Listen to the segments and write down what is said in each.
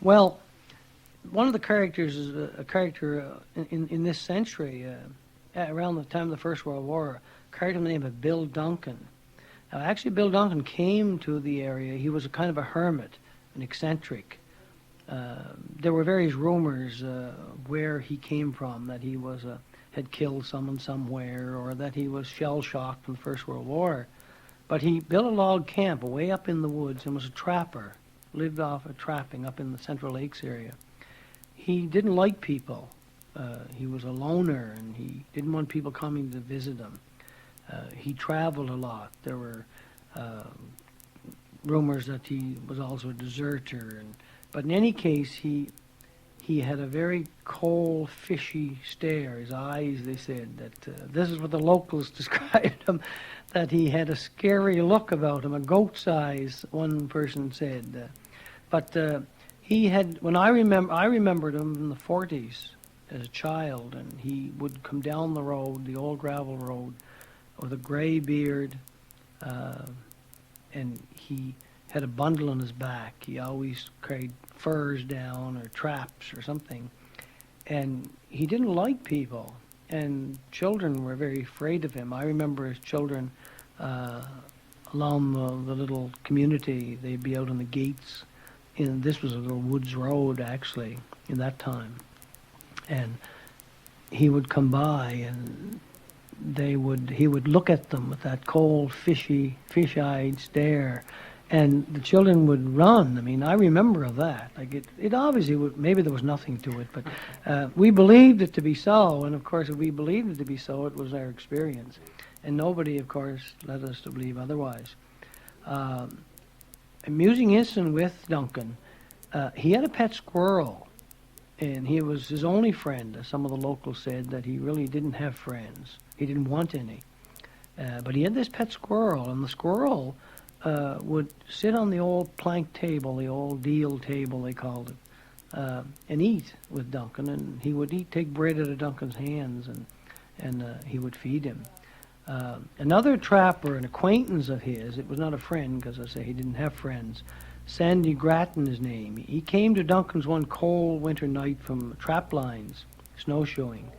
Well, one of the characters is a character in this century, around the time of the First World War, a character by the name of Bill Duncan. Now, actually, Bill Duncan came to the area. He was a kind of a hermit, an eccentric. There were various rumors where he came from, that he was had killed someone somewhere, or that he was shell-shocked in the First World War. But he built a log camp way up in the woods and was a trapper, lived off of trapping up in the Central Lakes area. He didn't like people. He was a loner, and he didn't want people coming to visit him. He traveled a lot. There were rumors that he was also a deserter, but in any case, he had a very cold, fishy stare. His eyes, they said, that this is what the locals described him, that he had a scary look about him, a goat's eyes, one person said. But he had, when I remembered him in the 40s as a child, and he would come down the road, the old gravel road, with a gray beard, and he had a bundle on his back. He always carried furs down or traps or something. And he didn't like people, and children were very afraid of him. I remember as children along the little community, they'd be out on the gates. And this was a little woods road, actually, in that time. And he would come by, and he would look at them with that cold, fish-eyed stare, and the children would run. I mean, I remember of that. Like it obviously would, maybe there was nothing to it, but we believed it to be so, and of course, if we believed it to be so, it was our experience, and nobody, of course, led us to believe otherwise. Amusing incident with Duncan, he had a pet squirrel, and he was his only friend. Some of the locals said that he really didn't have friends. He didn't want any. But he had this pet squirrel, and the squirrel would sit on the old plank table, the old deal table they called it, and eat with Duncan. And he would take bread out of Duncan's hands, and he would feed him. Another trapper, an acquaintance of his, it was not a friend because I say he didn't have friends, Sandy Grattan his name. He came to Duncan's one cold winter night from trap lines, snowshoeing,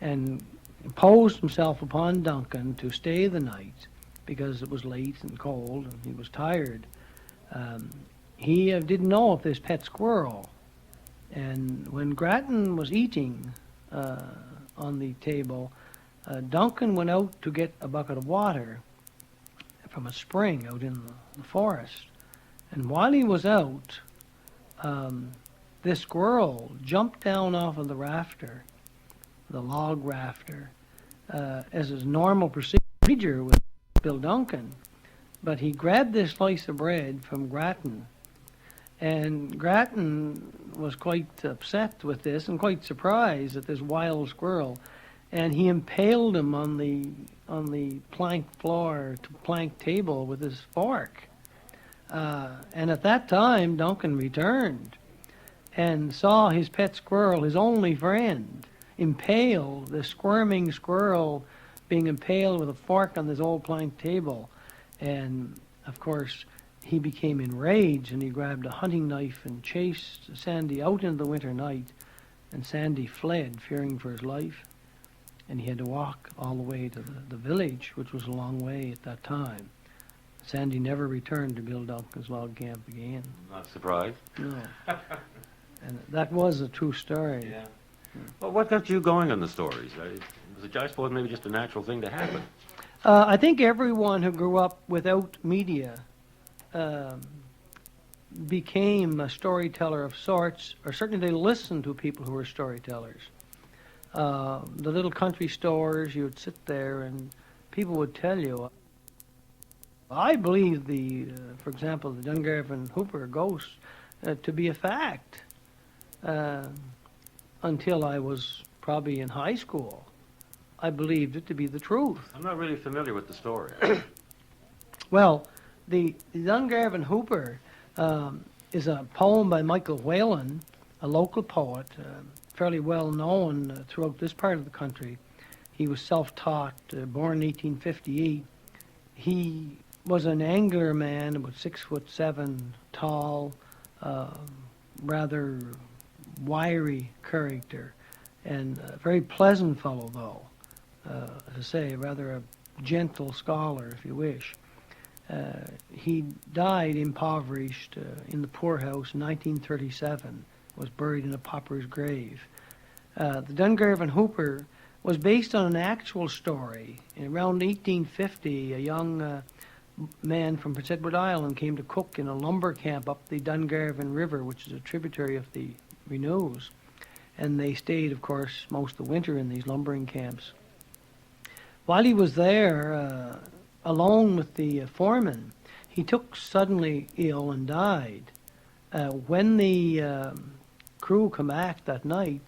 and imposed himself upon Duncan to stay the night because it was late and cold and he was tired. He didn't know of this pet squirrel, and when Grattan was eating on the table, Duncan went out to get a bucket of water from a spring out in the forest. And while he was out, this squirrel jumped down off of the rafter, the log rafter, as his normal procedure with Bill Duncan. But he grabbed this slice of bread from Grattan, and Grattan was quite upset with this and quite surprised at this wild squirrel. And he impaled him on the plank floor, plank table with his fork. And at that time, Duncan returned and saw his pet squirrel, his only friend, impaled, the squirming squirrel being impaled with a fork on this old plank table. And, of course, he became enraged, and he grabbed a hunting knife and chased Sandy out into the winter night. And Sandy fled, fearing for his life. And he had to walk all the way to the village, which was a long way at that time. Sandy never returned to Bill Duncan's log camp again. Not surprised. No. And that was a true story. Yeah. Well, what got you going on the stories? Was it, I suppose, maybe just a natural thing to happen? I think everyone who grew up without media became a storyteller of sorts, or certainly they listened to people who were storytellers. The little country stores, you would sit there and people would tell you. I believe for example, the Dungarvan Hooper ghost to be a fact until I was probably in high school. I believed it to be the truth. I'm not really familiar with the story. Well, the Dungarvan Hooper is a poem by Michael Whalen, a local poet, fairly well known throughout this part of the country. He was self-taught, born in 1858. He was an angular man, about 6'7", tall, rather wiry character, and a very pleasant fellow, though. As I say, rather a gentle scholar, if you wish. He died impoverished in the poorhouse in 1937, was buried in a pauper's grave. The Dungarvan Hooper was based on an actual story. Around 1850, a young man from Prince Edward Island came to cook in a lumber camp up the Dungarvan River, which is a tributary of the Renous. And they stayed, of course, most of the winter in these lumbering camps. While he was there, alone with the foreman, he took suddenly ill and died. When the crew came back that night,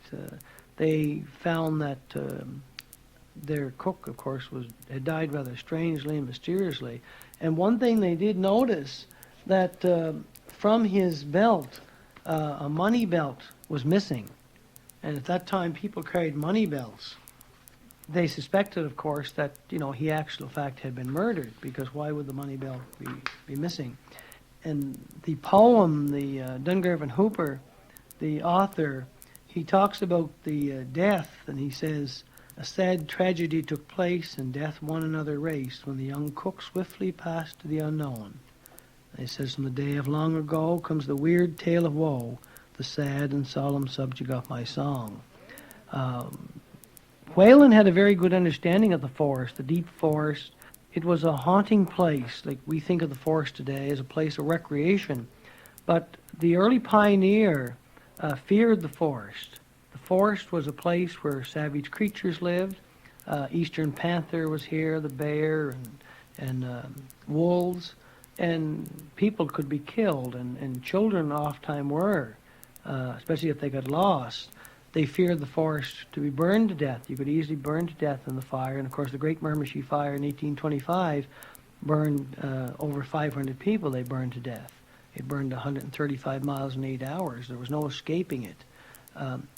they found that their cook, of course, had died rather strangely and mysteriously. And one thing they did notice, that from his belt, a money belt was missing. And at that time, people carried money belts. They suspected, of course, that, he actually, in fact, had been murdered, because why would the money belt be missing? And the poem, the Dungarvan Hooper, the author, he talks about the death, and he says, "A sad tragedy took place, and death won another race, when the young cook swiftly passed to the unknown." And he says, "From the day of long ago comes the weird tale of woe, the sad and solemn subject of my song." Whalen had a very good understanding of the forest, the deep forest. It was a haunting place, like we think of the forest today as a place of recreation. But the early pioneer feared the forest. The forest was a place where savage creatures lived. Eastern panther was here, the bear, and wolves. And people could be killed, and children oftentimes were, especially if they got lost. They feared the forest to be burned to death. You could easily burn to death in the fire. And, of course, the Great Miramichi Fire in 1825 burned over 500 people. They burned to death. It burned 135 miles in 8 hours. There was no escaping it.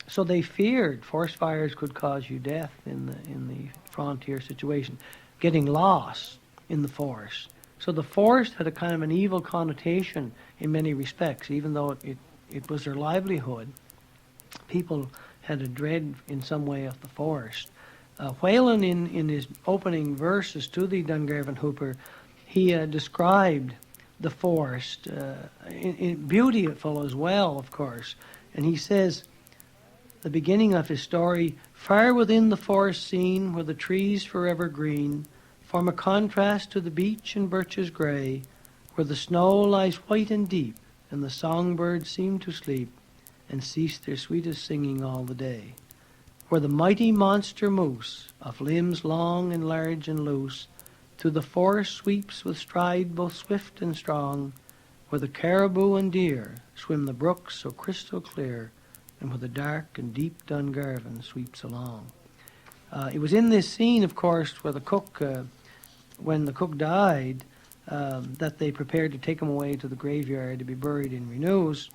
So they feared forest fires could cause you death in the frontier situation, getting lost in the forest. So the forest had a kind of an evil connotation in many respects, even though it was their livelihood. People had a dread in some way of the forest. Whalen, in his opening verses to the Dungarvan Hooper, he described the forest, beautiful as well, of course. And he says, the beginning of his story, "Far within the forest scene, where the trees forever green form a contrast to the beech and birches grey, where the snow lies white and deep, and the songbirds seem to sleep, and cease their sweetest singing all the day. Where the mighty monster moose, of limbs long and large and loose, through the forest sweeps with stride both swift and strong, where the caribou and deer swim the brooks so crystal clear, and where the dark and deep Dungarvan sweeps along." It was in this scene, of course, where the cook, when the cook died, that they prepared to take him away to the graveyard to be buried in Renous.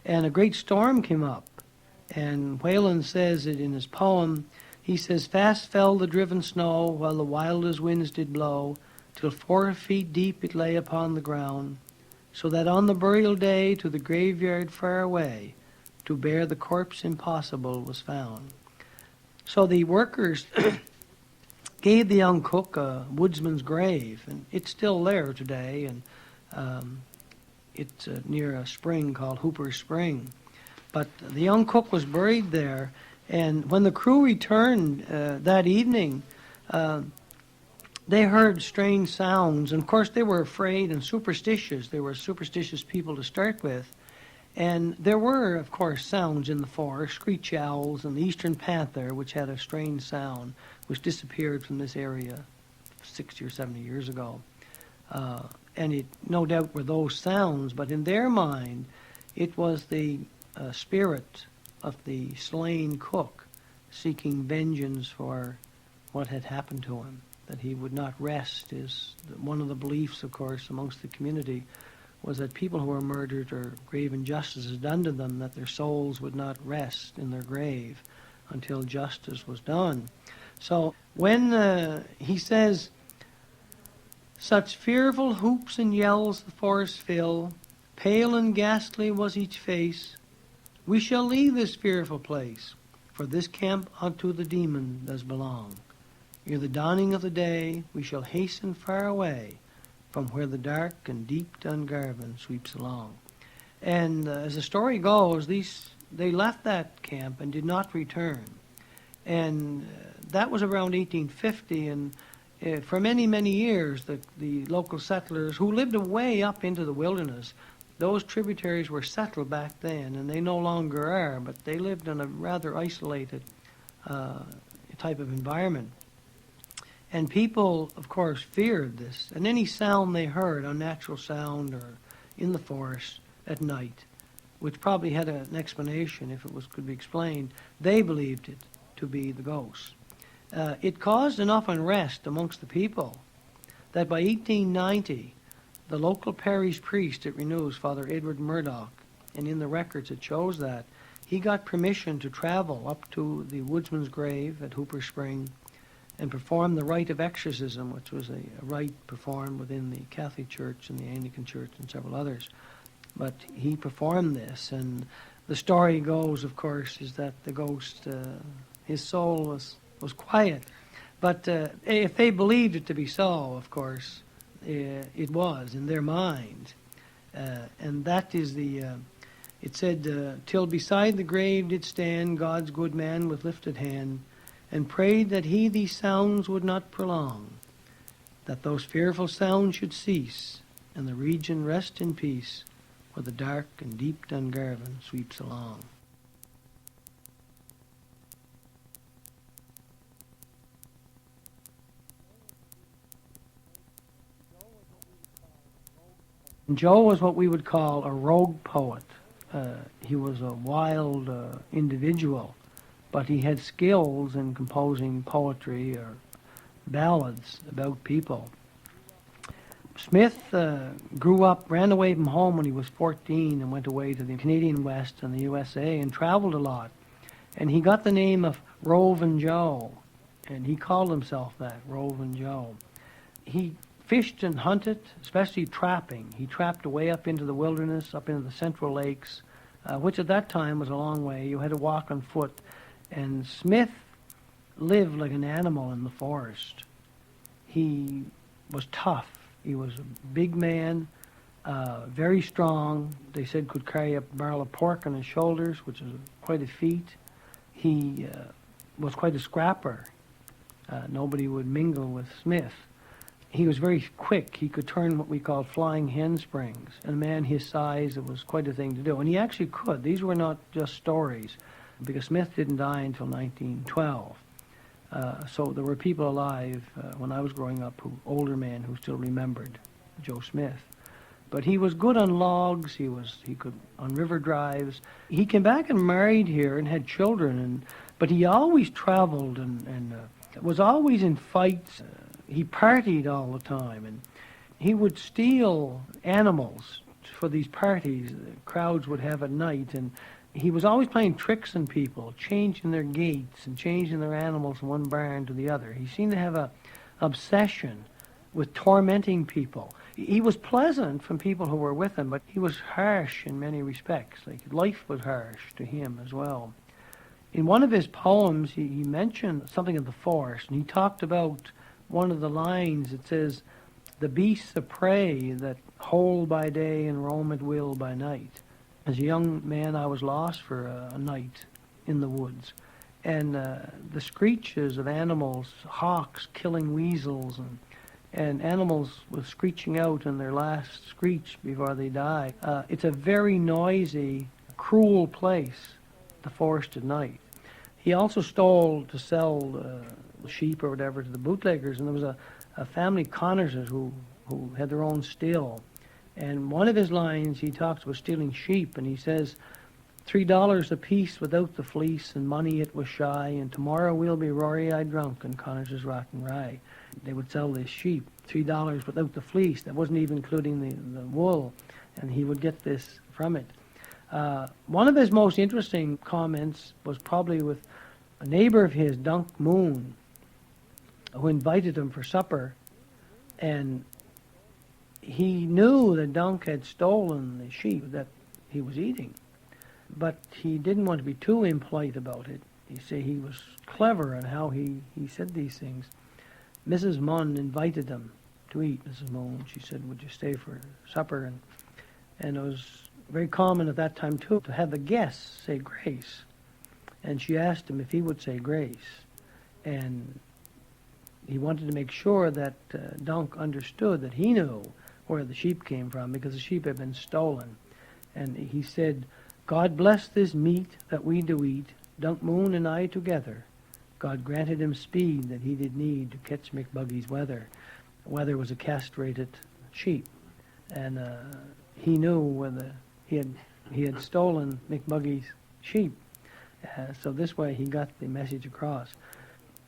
And a great storm came up, and Whalen says it in his poem. He says, "Fast fell the driven snow, while the wildest winds did blow, till 4 feet deep it lay upon the ground, so that on the burial day to the graveyard far away, to bear the corpse impossible was found." So the workers gave the young cook a woodsman's grave, and it's still there today, and it's near a spring called Hooper Spring. But the young cook was buried there, and when the crew returned that evening, they heard strange sounds. And of course, they were afraid and superstitious. They were superstitious people to start with. And there were, of course, sounds in the forest, screech owls and the eastern panther, which had a strange sound, which disappeared from this area 60 or 70 years ago. And it no doubt were those sounds, but in their mind, it was the spirit of the slain cook seeking vengeance for what had happened to him, that he would not rest. Is one of the beliefs, of course, amongst the community, was that people who were murdered or grave injustices done to them, that their souls would not rest in their grave until justice was done. So when he says, "Such fearful whoops and yells the forest fill, pale and ghastly was each face, We shall leave this fearful place, for this camp unto the demon does belong. Ere the dawning of the day, we shall hasten far away from where the dark and deep Dungarvan sweeps along. And as the story goes, they left that camp and did not return. And that was around 1850, and for many, many years, the local settlers who lived way up into the wilderness, those tributaries were settled back then, and they no longer are, but they lived in a rather isolated type of environment. And people, of course, feared this. And any sound they heard, unnatural sound or in the forest at night, which probably had an explanation if it could be explained, they believed it to be the ghost. It caused enough unrest amongst the people that by 1890, the local parish priest at Renous, Father Edward Murdoch, and in the records it shows that, he got permission to travel up to the woodsman's grave at Hooper Spring and perform the rite of exorcism, which was a rite performed within the Catholic Church and the Anglican Church and several others. But he performed this, and the story goes, of course, is that the ghost, his soul was quiet. But if they believed it to be so, of course, it was in their mind. And that is it said, till beside the grave did stand God's good man with lifted hand, and prayed that he these sounds would not prolong, that those fearful sounds should cease, and the region rest in peace, where the dark and deep Dungarvan sweeps along. Joe was what we would call a rogue poet. He was a wild individual, but he had skills in composing poetry or ballads about people. Smith grew up, ran away from home when he was 14 and went away to the Canadian West and the USA and traveled a lot. And he got the name of Rovin' Joe, and he called himself that, Rovin' Joe. He fished and hunted, especially trapping. He trapped way up into the wilderness, up into the Central Lakes, which at that time was a long way. You had to walk on foot. And Smith lived like an animal in the forest. He was tough. He was a big man, very strong. They said could carry a barrel of pork on his shoulders, which is quite a feat. He was quite a scrapper. Nobody would mingle with Smith. He was very quick. He could turn what we call flying handsprings. And a man his size, it was quite a thing to do. And he actually could. These were not just stories, because Smith didn't die until 1912. So there were people alive when I was growing up, older men who still remembered Joe Smith. But he was good on logs. He could on river drives. He came back and married here and had children. But he always traveled and was always in fights. He partied all the time, and he would steal animals for these parties the crowds would have at night, and he was always playing tricks on people, changing their gaits and changing their animals from one barn to the other. He seemed to have an obsession with tormenting people. He was pleasant from people who were with him, but he was harsh in many respects. Like, life was harsh to him as well. In one of his poems, he mentioned something of the forest, and he talked about one of the lines that says, "The beasts of prey that howl by day and roam at will by night." As a young man, I was lost for a night in the woods. And the screeches of animals, hawks killing weasels, and animals with screeching out in their last screech before they die. It's a very noisy, cruel place, the forest at night. He also stole to sell sheep or whatever to the bootleggers, and there was a family, Connorses, who had their own still. And one of his lines, he talks about stealing sheep, and he says, $3 apiece without the fleece, and money it was shy, and tomorrow we'll be rory-eyed drunk in Connorses Rock and Rye. They would sell this sheep, $3 without the fleece. That wasn't even including the wool, and he would get this from it. One of his most interesting comments was probably with a neighbor of his, Dunk Moon, who invited him for supper, and he knew that Dunk had stolen the sheep that he was eating. but he didn't want to be too impolite about it. He said he was clever in how he said these things. Mrs. Munn invited them to eat. Mrs. Munn, she said, would you stay for supper? And it was very common at that time, too, to have the guests say grace. And she asked him if he would say grace. And he wanted to make sure that Dunk understood that he knew where the sheep came from, because the sheep had been stolen. And he said, God bless this meat that we do eat, Dunk Moon and I together. God granted him speed that he did need to catch McBuggy's Weather. Weather was a castrated sheep. And he knew whether he had stolen McBuggy's sheep. So this way he got the message across.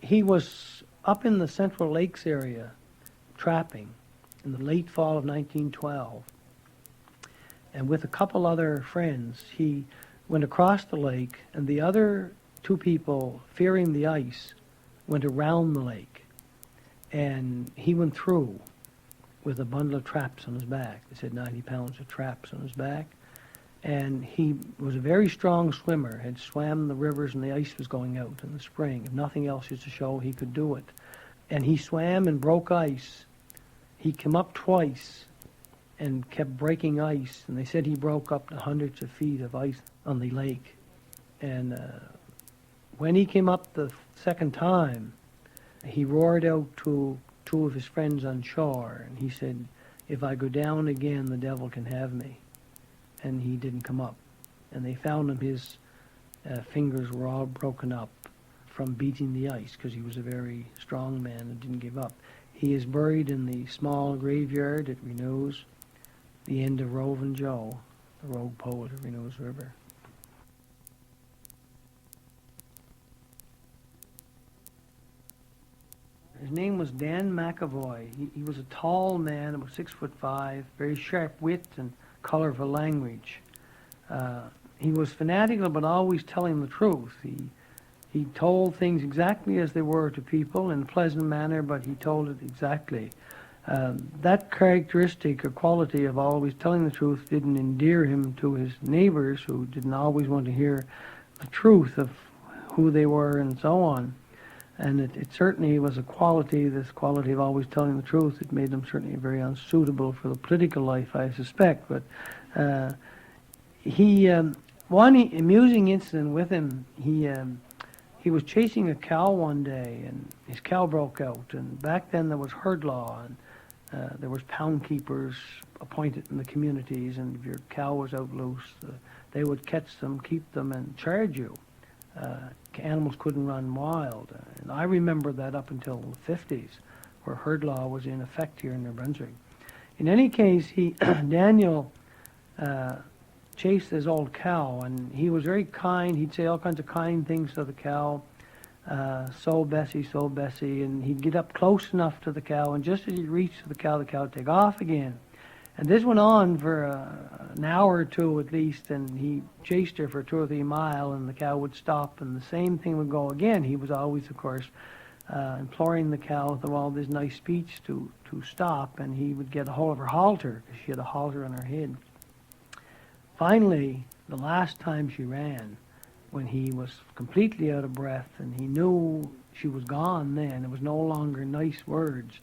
He was up in the Central Lakes area trapping in the late fall of 1912. And with a couple other friends, he went across the lake, and the other two people, fearing the ice, went around the lake. And he went through with a bundle of traps on his back. They said 90 pounds of traps on his back. And he was a very strong swimmer, had swam the rivers and the ice was going out in the spring. If nothing else is to show, he could do it. And he swam and broke ice. He came up twice and kept breaking ice. And they said he broke up to hundreds of feet of ice on the lake. And when he came up the second time, he roared out to two of his friends on shore. And he said, if I go down again, the devil can have me. And he didn't come up. And they found him, his fingers were all broken up from beating the ice, because he was a very strong man and didn't give up. He is buried in the small graveyard at Renous, the end of Roving Joe, the rogue poet of Renous River. His name was Dan McAvoy. He was a tall man, about 6'5", very sharp wit and colorful language. He was fanatical, but always telling the truth. He told things exactly as they were to people in a pleasant manner, but he told it exactly. That characteristic or quality of always telling the truth didn't endear him to his neighbors, who didn't always want to hear the truth of who they were and so on. And it certainly was a quality, this quality of always telling the truth. It made him certainly very unsuitable for the political life, I suspect. But one amusing incident with him, he was chasing a cow one day, and his cow broke out. And back then there was herd law, and there was pound keepers appointed in the communities, and if your cow was out loose, they would catch them, keep them, and charge you. Animals couldn't run wild. And I remember that up until the 50s, where herd law was in effect here in New Brunswick. In any case, Daniel chased his old cow, and he was very kind. He'd say all kinds of kind things to the cow. So Bessie, and he'd get up close enough to the cow, and just as he reached the cow would take off again. And this went on for an hour or two at least, and he chased her for 2 or 3 miles, and the cow would stop, and the same thing would go again. He was always, of course, imploring the cow through all this nice speech to stop, and he would get a hold of her halter, because she had a halter on her head. Finally, the last time she ran, when he was completely out of breath, and he knew she was gone then, it was no longer nice words,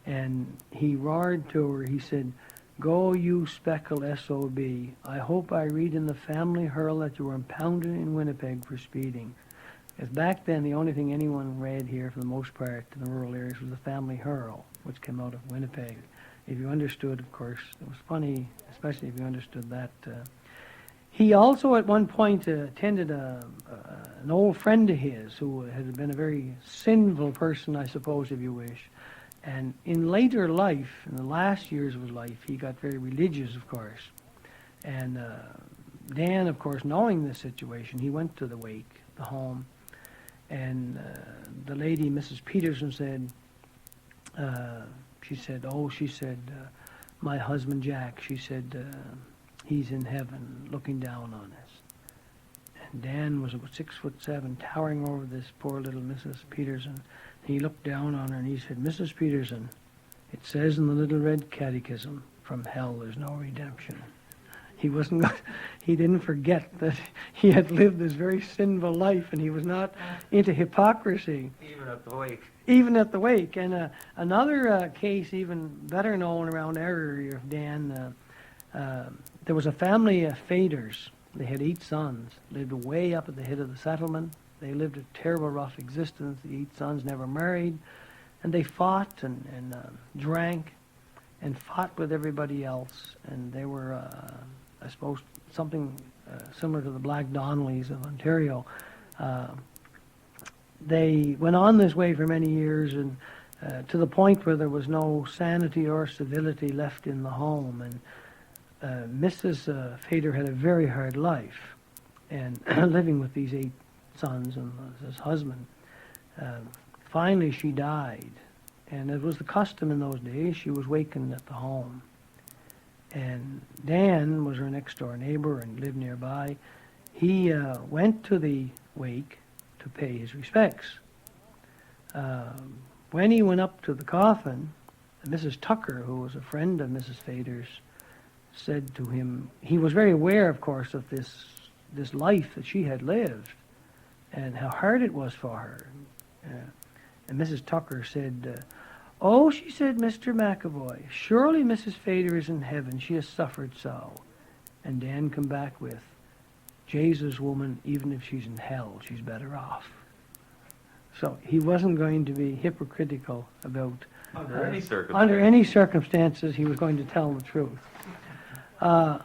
and he roared to her, he said, "Go, you speckled SOB. I hope I read in the family hurl that you were impounded in Winnipeg for speeding." Because back then, the only thing anyone read here, for the most part, in the rural areas, was the family hurl, which came out of Winnipeg. If you understood, of course, it was funny, especially if you understood that. He also, at one point, attended an old friend of his who had been a very sinful person, I suppose, if you wish. And in later life, in the last years of his life, he got very religious, of course. And Dan, of course, knowing this situation, he went to the wake, the home, and the lady, Mrs. Peterson, said, my husband Jack, she said, he's in heaven looking down on us. And Dan was about 6'7", towering over this poor little Mrs. Peterson. He looked down on her and he said, "Mrs. Peterson, it says in the Little Red Catechism, from hell there's no redemption." He wasn't. He didn't forget that he had lived this very sinful life, and he was not into hypocrisy. Even at the wake. Even at the wake. And another case, even better known around our area of Dan, there was a family of Faders. They had 8 sons, lived way up at the head of the settlement. They lived a terrible, rough existence. The 8 sons never married, and they fought and drank and fought with everybody else. And they were, I suppose, something similar to the Black Donnellys of Ontario. They went on this way for many years, and to the point where there was no sanity or civility left in the home. And Mrs. Fader had a very hard life, and living with these 8 sons and his husband. Finally, she died, and it was the custom in those days. She was wakened at the home, and Dan was her next-door neighbor and lived nearby. He went to the wake to pay his respects. When he went up to the coffin, Mrs. Tucker, who was a friend of Mrs. Fader's, said to him, he was very aware, of course, of this life that she had lived and how hard it was for her. And Mrs. Tucker said, "Oh," she said, "Mr. McAvoy, surely Mrs. Fader is in heaven. She has suffered so." And Dan come back with, "Jesus, woman, even if she's in hell, she's better off." So he wasn't going to be hypocritical about... Under any circumstances. Under any circumstances, he was going to tell the truth. I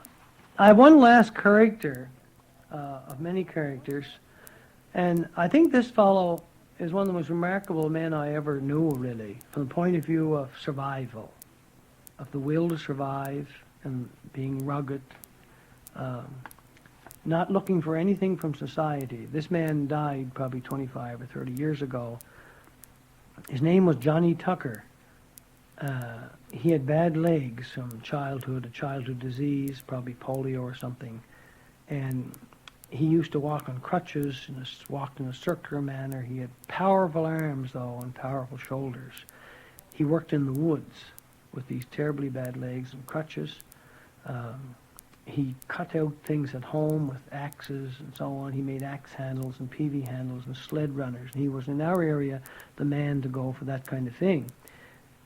have one last character of many characters, and I think this fellow is one of the most remarkable men I ever knew, really, from the point of view of survival, of the will to survive and being rugged, not looking for anything from society. This man died probably 25 or 30 years ago. His name was Johnny Tucker. He had bad legs from childhood, a childhood disease, probably polio or something. And he used to walk on crutches and walked in a circular manner. He had powerful arms, though, and powerful shoulders. He worked in the woods with these terribly bad legs and crutches. He cut out things at home with axes and so on. He made axe handles and peavey handles and sled runners. And he was, in our area, the man to go for that kind of thing,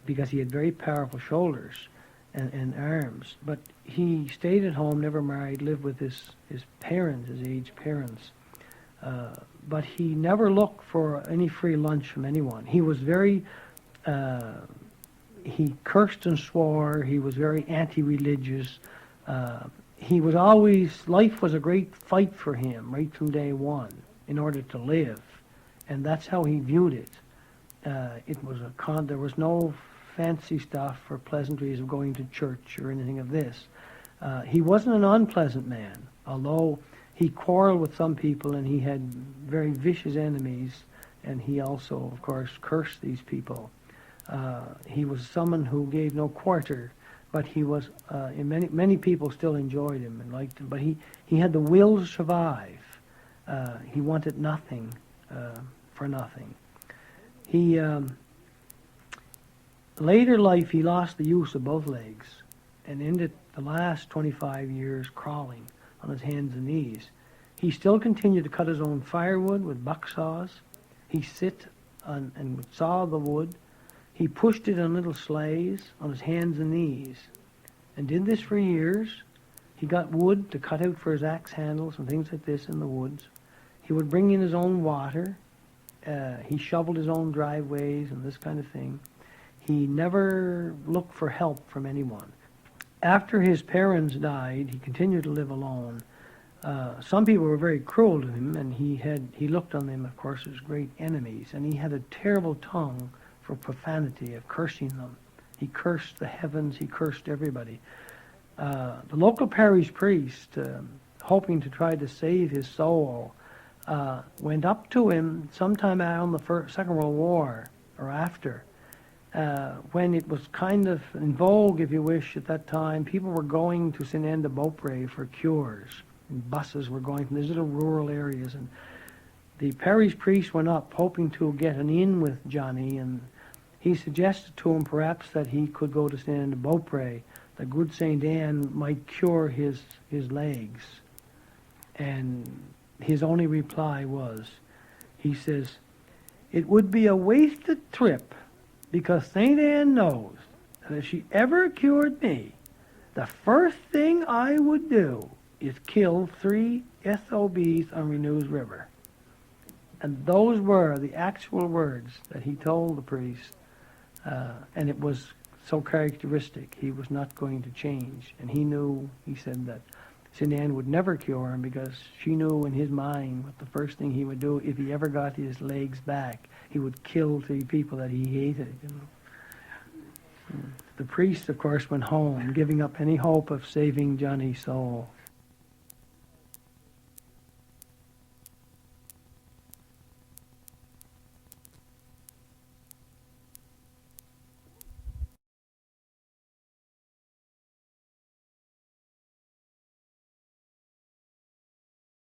because he had very powerful shoulders and arms. But he stayed at home, never married, lived with his parents, his aged parents. But he never looked for any free lunch from anyone. He was very, he cursed and swore. He was very anti-religious. He was always, life was a great fight for him right from day one in order to live. And that's how he viewed it. It was there was no fancy stuff or pleasantries of going to church or anything of this. He wasn't an unpleasant man, although he quarreled with some people and he had very vicious enemies, and he also, of course, cursed these people. He was someone who gave no quarter, but he was, many people still enjoyed him and liked him, but he had the will to survive. He wanted nothing for nothing. He, later life, he lost the use of both legs and ended the last 25 years crawling on his hands and knees. He still continued to cut his own firewood with buck saws. He sit on, and would saw the wood. He pushed it on little sleighs on his hands and knees and did this for years. He got wood to cut out for his axe handles and things like this in the woods. He would bring in his own water. He shoveled his own driveways and this kind of thing. He never looked for help from anyone. After his parents died, he continued to live alone. Some people were very cruel to him, and he looked on them, of course, as great enemies. And he had a terrible tongue for profanity, of cursing them. He cursed the heavens. He cursed everybody. The local parish priest, hoping to try to save his soul, went up to him sometime around the Second World War or after, when it was kind of in vogue, if you wish, at that time. People were going to Saint-Anne-de-Beaupré for cures, and buses were going from these little rural areas. And the parish priest went up, hoping to get an in with Johnny, and he suggested to him perhaps that he could go to Saint-Anne-de-Beaupré the good Saint Anne might cure his legs. And his only reply was, he says, "It would be a wasted trip, because Saint Anne knows that if she ever cured me, the first thing I would do is kill 3 SOBs on Renous River." And those were the actual words that he told the priest, and it was so characteristic. He was not going to change. And he knew, he said, that St. Anne would never cure him, because she knew in his mind what the first thing he would do if he ever got his legs back. He would kill 3 people that he hated. The priest, of course, went home, giving up any hope of saving Johnny's soul.